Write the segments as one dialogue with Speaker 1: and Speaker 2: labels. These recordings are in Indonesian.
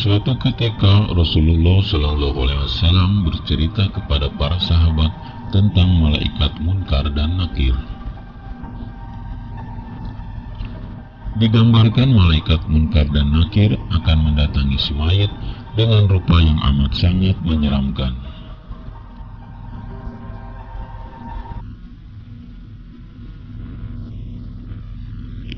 Speaker 1: Suatu ketika Rasulullah Shallallahu Alaihi Wasallam bercerita kepada para sahabat tentang malaikat Munkar dan Nakir. Digambarkan malaikat Munkar dan Nakir akan mendatangi si mayit dengan rupa yang amat sangat menyeramkan.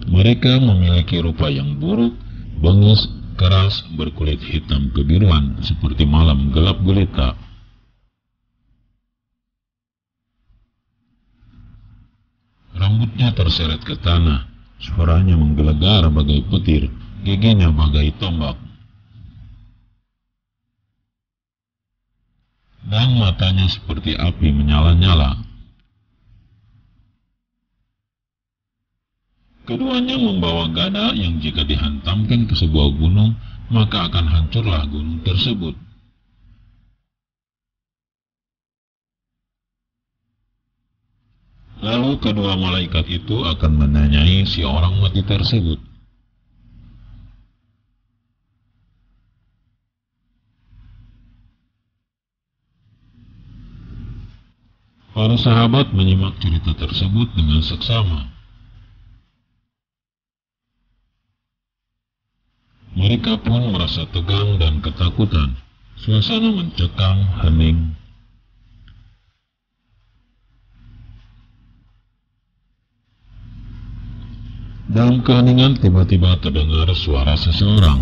Speaker 1: Mereka memiliki rupa yang buruk, bengis, keras, berkulit hitam kebiruan seperti malam gelap gulita. Rambutnya terseret ke tanah, suaranya menggelegar bagai petir, giginya bagai tombak, dan matanya seperti api menyala-nyala. Keduanya membawa gada yang jika dihantamkan ke sebuah gunung, maka akan hancurlah gunung tersebut. Lalu kedua malaikat itu akan menanyai si orang mati tersebut. Para sahabat menyimak cerita tersebut dengan seksama. Mereka pun merasa tegang dan ketakutan. Suasana mencekam, hening. Dalam keheningan tiba-tiba terdengar suara seseorang.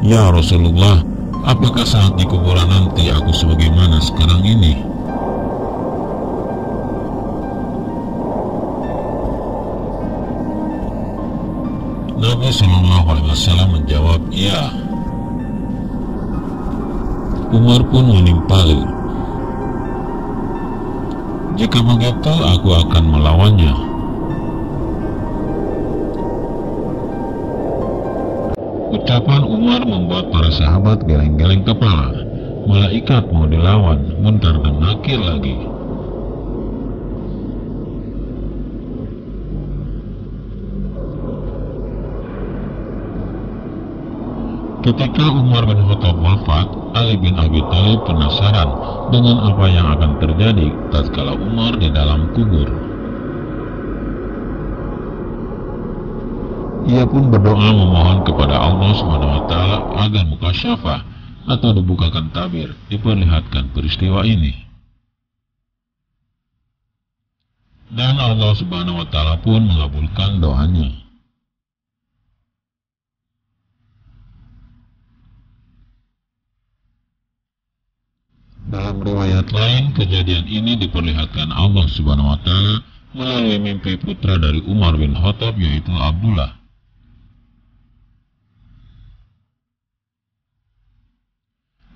Speaker 1: "Ya Rasulullah, apakah saat di kuburan nanti aku sebagaimana sekarang ini?" Nabi Shallallahu Alaihi Wasallam menjawab, "Ya." Umar pun menimpali, "Jika begitu aku akan melawannya." Ucapan Umar membuat para sahabat geleng-geleng kepala. Malaikat mau dilawan, Munkar dan Nakir lagi. Ketika Umar bin Khattab wafat, Ali bin Abi Thalib penasaran dengan apa yang akan terjadi tatkala Umar di dalam kubur. Ia pun berdoa memohon kepada Allah SWT agar mukasyafah atau dibukakan tabir diperlihatkan peristiwa ini. Dan Allah SWT pun mengabulkan doanya. Dalam riwayat lain, kejadian ini diperlihatkan Allah SWT melalui mimpi putra dari Umar bin Khattab, yaitu Abdullah.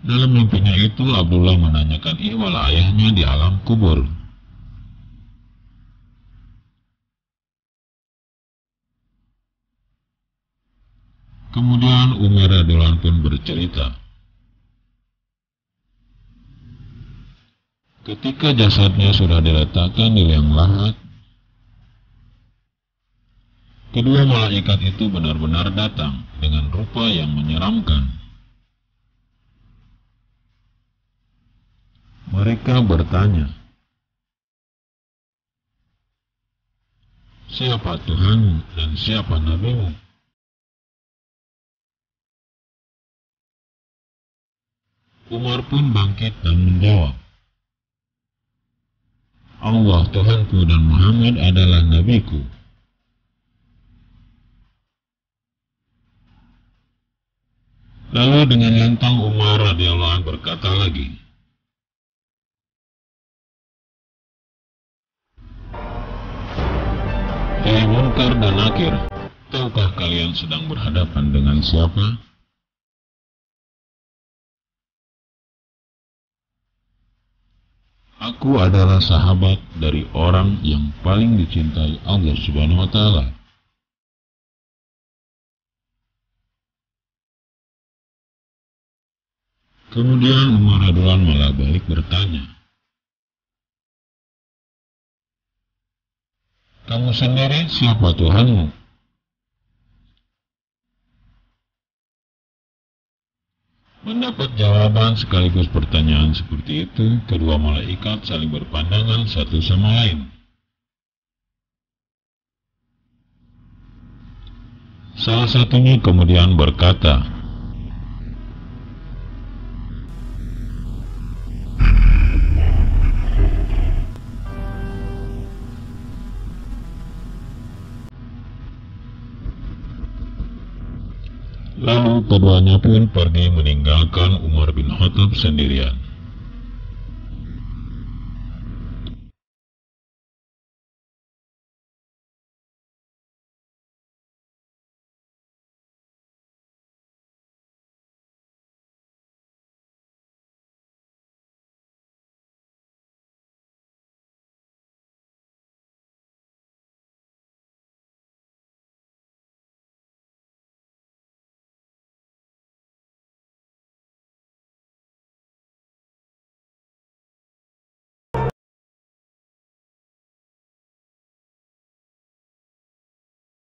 Speaker 1: Dalam mimpinya itu, Abdullah menanyakan ihwal ayahnya di alam kubur. Kemudian Umar radhiyallahu anhu pun bercerita, ketika jasadnya sudah diletakkan di liang lahat, kedua malaikat itu benar-benar datang dengan rupa yang menyeramkan. Mereka bertanya, "Siapa Tuhanmu dan siapa Nabimu?" Umar pun bangkit dan menjawab, "Allah Tuhanku dan Muhammad adalah Nabiku." Lalu dengan lantang Umar radhiyallahu anhu berkata lagi, "Hei Munkar dan Nakir, tahukah kalian sedang berhadapan dengan siapa?" "Aku adalah sahabat dari orang yang paling dicintai Allah Subhanahu wa Ta'ala." Kemudian Umar radhiyallahu anhu malah balik bertanya, "Kamu sendiri siapa Tuhanmu?" mendapat jawaban sekaligus pertanyaan seperti itu, kedua malaikat saling berpandangan satu sama lain. Salah satunya kemudian berkata, lalu keduanya pun pergi meninggalkan Umar bin Khattab sendirian.